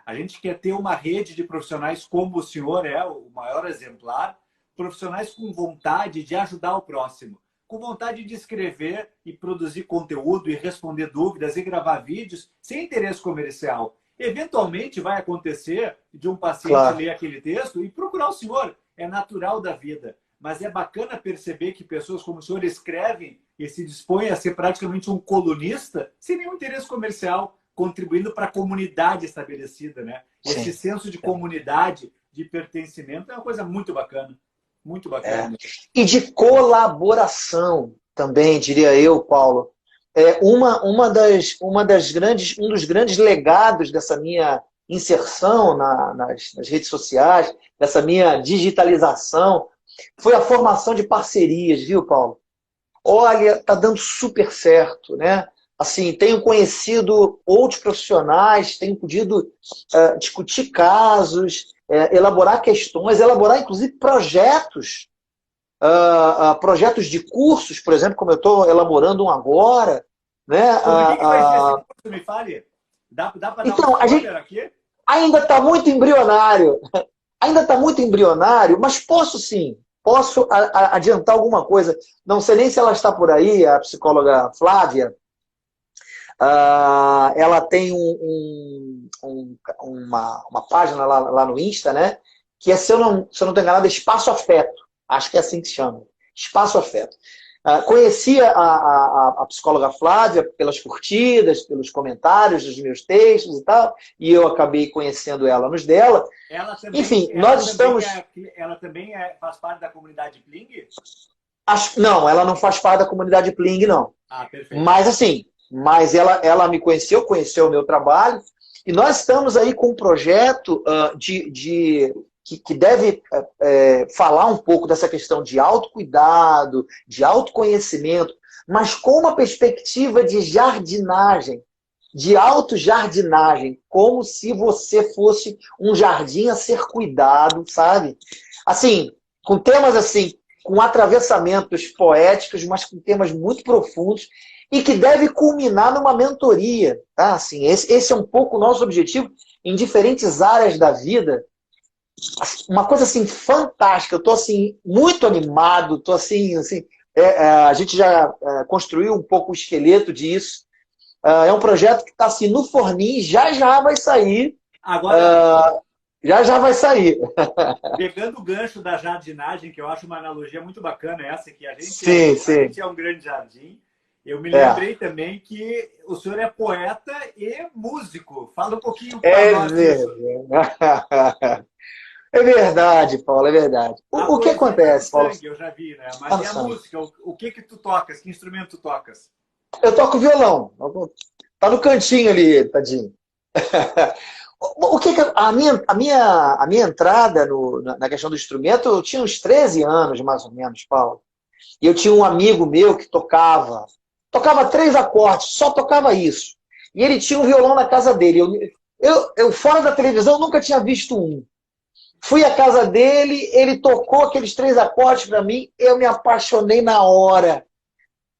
A gente quer ter uma rede de profissionais como o senhor é, o maior exemplar, profissionais com vontade de ajudar o próximo, com vontade de escrever e produzir conteúdo e responder dúvidas e gravar vídeos sem interesse comercial. Eventualmente vai acontecer de um paciente ler aquele texto e procurar o senhor. É natural da vida. Mas é bacana perceber que pessoas como o senhor escrevem e se dispõem a ser praticamente um colunista sem nenhum interesse comercial, contribuindo para a comunidade estabelecida, né? Sim. Esse senso de comunidade, de pertencimento, é uma coisa muito bacana. Muito bacana. E de colaboração também, diria eu, Paulo. Um dos grandes legados dessa minha inserção nas redes sociais, dessa minha digitalização, foi a formação de parcerias, viu, Paulo? Olha, tá dando super certo, né? Assim, tenho conhecido outros profissionais, tenho podido discutir casos, elaborar questões, elaborar, inclusive, projetos de cursos, por exemplo, como eu estou elaborando um agora. Né? O que vai ser esse curso? Me fale. Dá para dar um spoiler aqui? Ainda está muito embrionário. Ainda está muito embrionário, mas posso sim. Posso adiantar alguma coisa. Não sei nem se ela está por aí, a psicóloga Flávia. Ela tem uma página lá no Insta, né? Que é, se eu não tenho enganado, Espaço Afeto. Acho que é assim que se chama. Espaço Afeto. Conhecia a psicóloga Flávia pelas curtidas, pelos comentários dos meus textos e tal, e eu acabei conhecendo ela nos dela. Enfim, nós estamos... Ela também faz parte da comunidade Pling? Não, ela não faz parte da comunidade Pling, não. Perfeito. Mas assim, ela me conheceu o meu trabalho, e nós estamos aí com um projeto que deve falar um pouco dessa questão de autocuidado, de autoconhecimento, mas com uma perspectiva de jardinagem, de autojardinagem, como se você fosse um jardim a ser cuidado, sabe? Assim, com temas assim, com atravessamentos poéticos, mas com temas muito profundos, e que deve culminar numa mentoria, tá? Assim, esse é um pouco o nosso objetivo em diferentes áreas da vida. Uma coisa assim fantástica, eu estou assim muito animado, estou assim a gente já construiu um pouco o esqueleto disso. É um projeto que está assim no forninho, já vai sair. Agora, já vai sair. Pegando o gancho da jardinagem, que eu acho uma analogia muito bacana essa, que a gente é um grande jardim. Eu me lembrei também que o senhor é poeta e músico. Fala um pouquinho para nós disso. É verdade, Paulo, é verdade. O que acontece, Paulo? Eu já vi, né? Mas e a música? O que tu tocas? Que instrumento tu tocas? Eu toco violão. Tá no cantinho ali, tadinho. A minha entrada na questão do instrumento, eu tinha uns 13 anos, mais ou menos, Paulo. E eu tinha um amigo meu que tocava 3 acordes, só tocava isso. E ele tinha um violão na casa dele. Eu fora da televisão, nunca tinha visto um. Fui à casa dele, ele tocou aqueles 3 acordes para mim, eu me apaixonei na hora.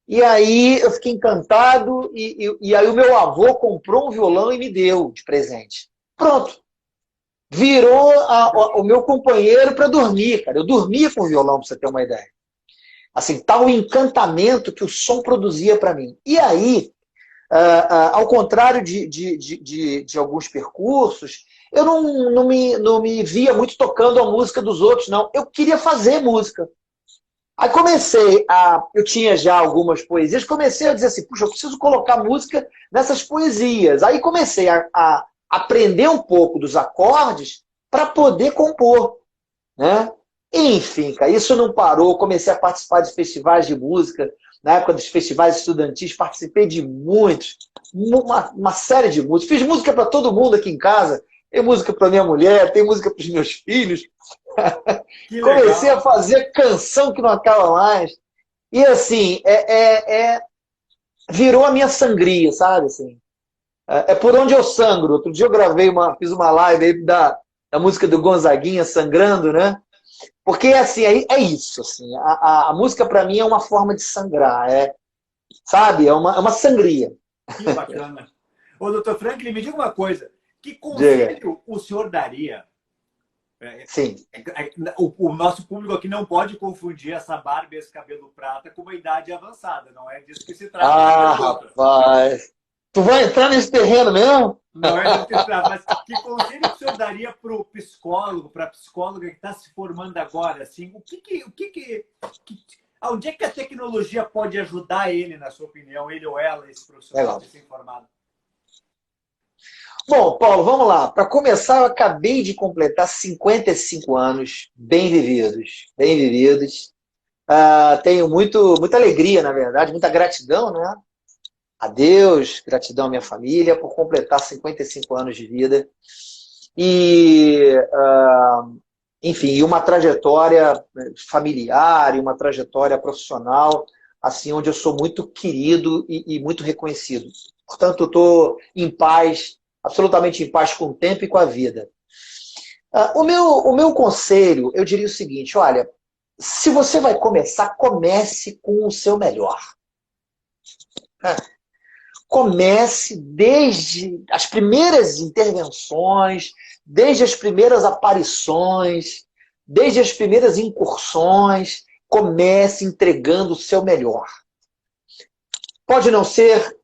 E aí eu fiquei encantado, e aí o meu avô comprou um violão e me deu de presente. Pronto. Virou o meu companheiro para dormir, cara. Eu dormia com o violão, para você ter uma ideia. Assim, tal o encantamento que o som produzia para mim. E aí, ao contrário de alguns percursos, eu não me via muito tocando a música dos outros, não. Eu queria fazer música. Aí eu tinha já algumas poesias, comecei a dizer assim, puxa, eu preciso colocar música nessas poesias. Aí comecei a aprender um pouco dos acordes para poder compor, né? Enfim, cara, isso não parou, comecei a participar de festivais de música, na época dos festivais estudantis, participei de muitos, uma série de músicas, fiz música para todo mundo aqui em casa, tem música para minha mulher, tem música para os meus filhos. Comecei a fazer canção que não acaba mais. E assim, virou a minha sangria, sabe? Assim, é por onde eu sangro. Outro dia eu fiz uma live aí da música do Gonzaguinha, Sangrando, né? Porque assim, é isso. Assim, a música para mim é uma forma de sangrar. Sabe? É uma sangria. Que bacana. Ô, doutor Franklin, me diga uma coisa. Que conselho o senhor daria? Sim. O nosso público aqui não pode confundir essa barba e esse cabelo prata com uma idade avançada. Não é disso que se trata. Rapaz. Tu vai entrar nesse terreno mesmo? Não é disso que se trata. Mas que conselho o senhor daria para o psicólogo, para a psicóloga que está se formando agora? Assim, onde é que a tecnologia pode ajudar ele, na sua opinião, ele ou ela, esse profissional recém-formado? Bom, Paulo, vamos lá. Para começar, eu acabei de completar 55 anos bem vividos. Bem vividos. Tenho muita alegria, na verdade, muita gratidão, né? A Deus, gratidão à minha família por completar 55 anos de vida. E, enfim, uma trajetória familiar e uma trajetória profissional, assim, onde eu sou muito querido e muito reconhecido. Portanto, eu estou em paz, absolutamente em paz com o tempo e com a vida. O meu conselho, eu diria o seguinte, olha, se você vai começar, comece com o seu melhor. Comece desde as primeiras intervenções, desde as primeiras aparições, desde as primeiras incursões, comece entregando o seu melhor. Pode não ser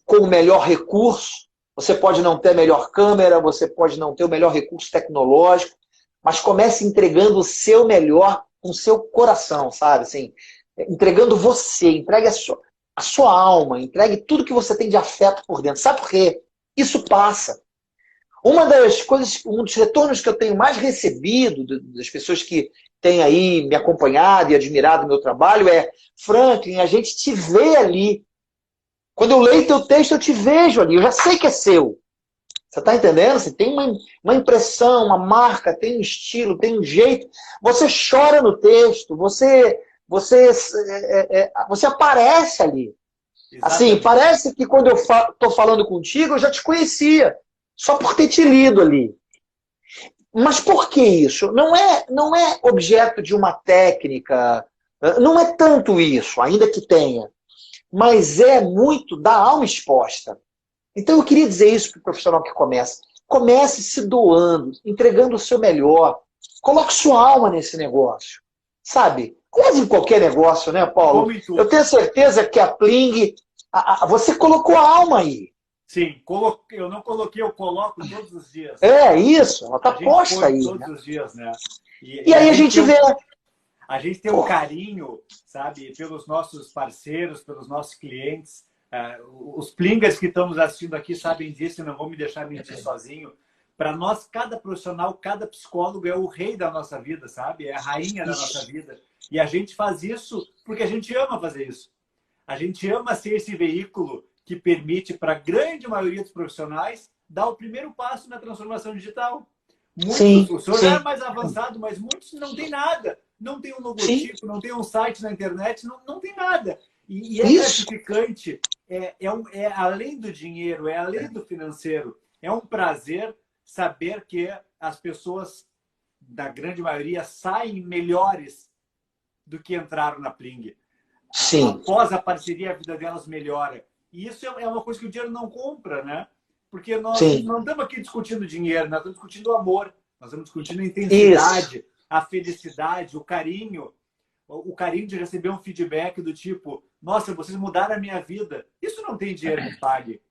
com o melhor recurso. Você pode não ter a melhor câmera, você pode não ter o melhor recurso tecnológico, mas comece entregando o seu melhor com o seu coração, sabe? Assim, entregando você, entregue a sua alma, entregue tudo que você tem de afeto por dentro. Sabe por quê? Isso passa. Uma das coisas, um dos retornos que eu tenho mais recebido das pessoas que têm aí me acompanhado e admirado o meu trabalho é: Franklin, a gente te vê ali. Quando eu leio teu texto, eu te vejo ali. Eu já sei que é seu. Você está entendendo? Você tem uma impressão, uma marca, tem um estilo, tem um jeito. Você chora no texto, você aparece ali. Exatamente. Assim, parece que quando eu estou falando contigo, eu já te conhecia. Só por ter te lido ali. Mas por que isso? Não é objeto de uma técnica, não é tanto isso, ainda que tenha, mas é muito da alma exposta. Então eu queria dizer isso para o profissional que começa. Comece se doando, entregando o seu melhor. Coloque sua alma nesse negócio. Sabe? Quase em qualquer negócio, né, Paulo? Eu tenho certeza que a Pling, você colocou a alma aí. Sim, eu não coloquei, eu coloco todos os dias. É isso, ela está posta aí. Todos né? os dias, né? E aí a gente vê. A gente tem um carinho, sabe, pelos nossos parceiros, pelos nossos clientes. Os plingers que estamos assistindo aqui sabem disso e não vão me deixar mentir sozinho. Para nós, cada profissional, cada psicólogo é o rei da nossa vida, sabe? É a rainha da nossa vida. E a gente faz isso porque a gente ama fazer isso. A gente ama ser esse veículo que permite para a grande maioria dos profissionais dar o primeiro passo na transformação digital. Muitos, o senhor é mais avançado, mas muitos não tem nada. Não tem um logotipo, não tem um site na internet, não tem nada. E é gratificante, é além do dinheiro, é além do financeiro. É um prazer saber que as pessoas, da grande maioria, saem melhores do que entraram na Pling. Sim. Após a parceria, a vida delas melhora. E isso é uma coisa que o dinheiro não compra, né? Porque nós não estamos aqui discutindo dinheiro, nós estamos discutindo amor, nós estamos discutindo a intensidade, a felicidade, o carinho de receber um feedback do tipo: nossa, vocês mudaram a minha vida. Isso não tem dinheiro que pague.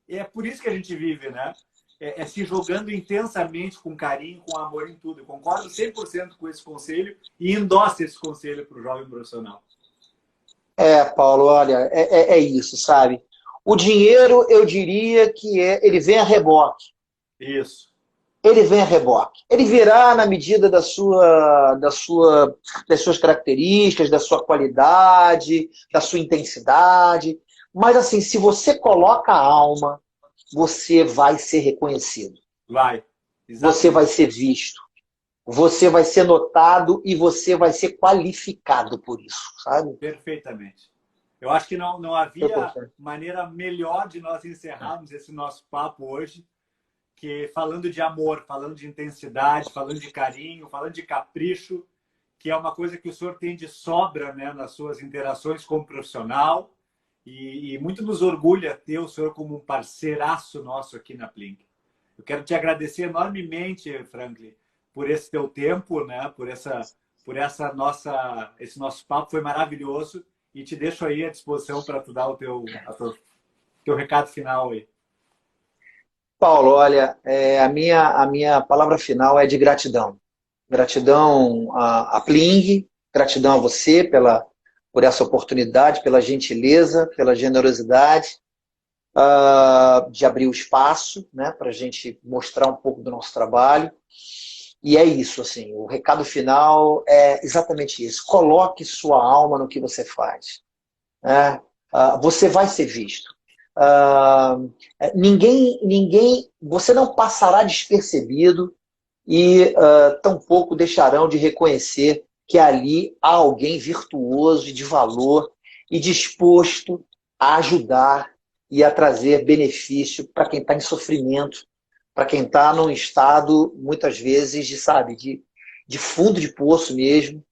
É por isso que a gente vive, né? É se jogando intensamente, com carinho, com amor em tudo. Eu concordo 100% com esse conselho e endosso esse conselho para o jovem profissional. Paulo, olha, é isso, sabe? O dinheiro, eu diria que ele vem a reboque. Isso. Ele vem a reboque. Ele virá na medida das suas características, da sua qualidade, da sua intensidade. Mas, assim, se você coloca a alma, você vai ser reconhecido. Vai. Exatamente. Você vai ser visto. Você vai ser notado e você vai ser qualificado por isso, sabe? Perfeitamente. Eu acho que não havia maneira melhor de nós encerrarmos esse nosso papo hoje que falando de amor, falando de intensidade, falando de carinho, falando de capricho, que é uma coisa que o senhor tem de sobra, né, nas suas interações como profissional, e muito nos orgulha ter o senhor como um parceiraço nosso aqui na Pling. Eu quero te agradecer enormemente, Franklin, por esse teu tempo, né, por esse nosso papo, foi maravilhoso, e te deixo aí à disposição para tu dar o teu recado final aí. Paulo, olha, a minha palavra final é de gratidão. Gratidão a Pling, gratidão a você por essa oportunidade, pela gentileza, pela generosidade de abrir o espaço, né, para a gente mostrar um pouco do nosso trabalho. E é isso, assim, o recado final é exatamente isso. Coloque sua alma no que você faz. Né? Você vai ser visto. Você não passará despercebido e tampouco deixarão de reconhecer que ali há alguém virtuoso e de valor e disposto a ajudar e a trazer benefício para quem está em sofrimento, para quem está num estado, muitas vezes, de fundo de poço mesmo,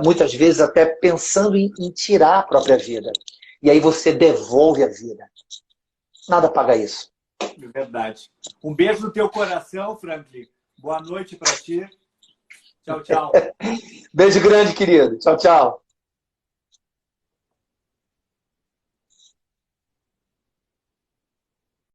muitas vezes até pensando em tirar a própria vida. E aí você devolve a vida. Nada paga isso. É verdade. Um beijo no teu coração, Franklin. Boa noite para ti. Tchau, tchau. Beijo grande, querido. Tchau, tchau.